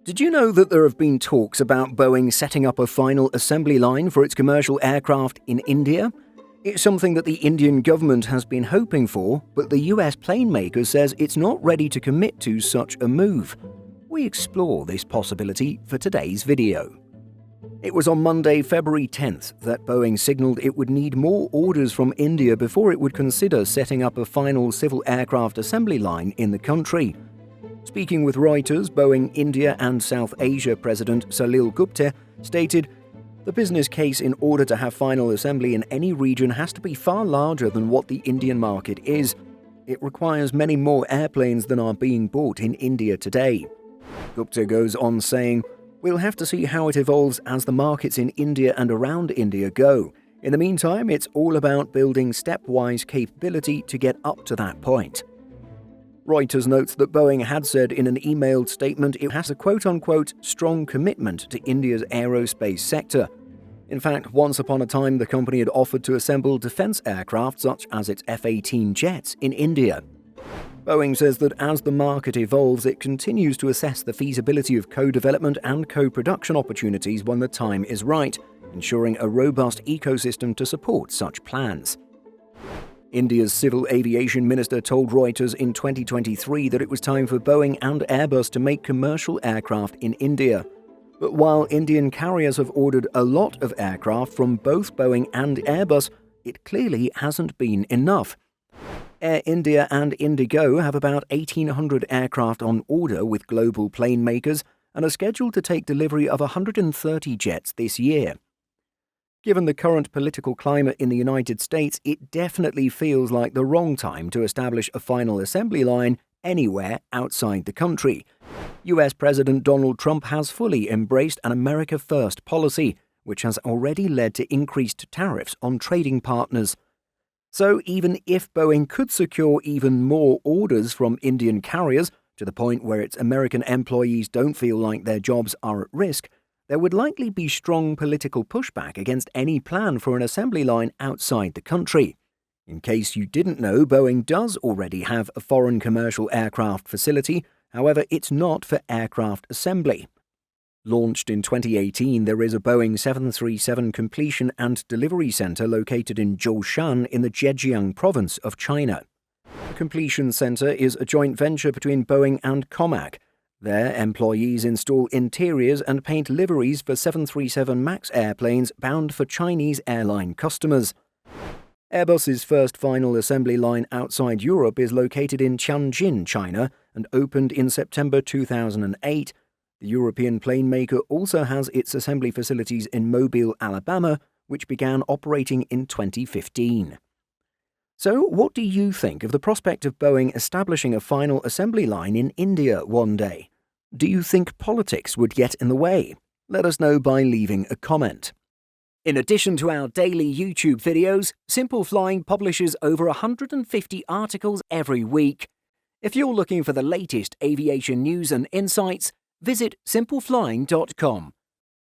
Did you know that there have been talks about Boeing setting up a final assembly line for its commercial aircraft in India? It's something that the Indian government has been hoping for, but the US plane maker says it's not ready to commit to such a move. We explore this possibility for today's video. It was on Monday, February 10th, that Boeing signaled it would need more orders from India before it would consider setting up a final civil aircraft assembly line in the country. Speaking with Reuters, Boeing India and South Asia President Salil Gupta stated, "The business case in order to have final assembly in any region has to be far larger than what the Indian market is. It requires many more airplanes than are being bought in India today." Gupta goes on saying, "We'll have to see how it evolves as the markets in India and around India go. In the meantime, it's all about building stepwise capability to get up to that point." Reuters notes that Boeing had said in an emailed statement it has a quote-unquote strong commitment to India's aerospace sector. In fact, once upon a time the company had offered to assemble defense aircraft such as its F-18 jets in India. Boeing says that as the market evolves, it continues to assess the feasibility of co-development and co-production opportunities when the time is right, ensuring a robust ecosystem to support such plans. India's civil aviation minister told Reuters in 2023 that it was time for Boeing and Airbus to make commercial aircraft in India. But while Indian carriers have ordered a lot of aircraft from both Boeing and Airbus, it clearly hasn't been enough. Air India and Indigo have about 1,800 aircraft on order with global plane makers and are scheduled to take delivery of 130 jets this year. Given the current political climate in the United States, it definitely feels like the wrong time to establish a final assembly line anywhere outside the country. US President Donald Trump has fully embraced an America First policy, which has already led to increased tariffs on trading partners. So even if Boeing could secure even more orders from Indian carriers, to the point where its American employees don't feel like their jobs are at risk, there would likely be strong political pushback against any plan for an assembly line outside the country. In case you didn't know, Boeing does already have a foreign commercial aircraft facility, however, it's not for aircraft assembly. Launched in 2018, there is a Boeing 737 completion and delivery center located in Zhoushan in the Zhejiang province of China. The completion center is a joint venture between Boeing and Comac. Their employees install interiors and paint liveries for 737 MAX airplanes bound for Chinese airline customers. Airbus's first final assembly line outside Europe is located in Tianjin, China, and opened in September 2008. The European plane maker also has its assembly facilities in Mobile, Alabama, which began operating in 2015. So, what do you think of the prospect of Boeing establishing a final assembly line in India one day? Do you think politics would get in the way? Let us know by leaving a comment. In addition to our daily YouTube videos, Simple Flying publishes over 150 articles every week. If you're looking for the latest aviation news and insights, visit simpleflying.com.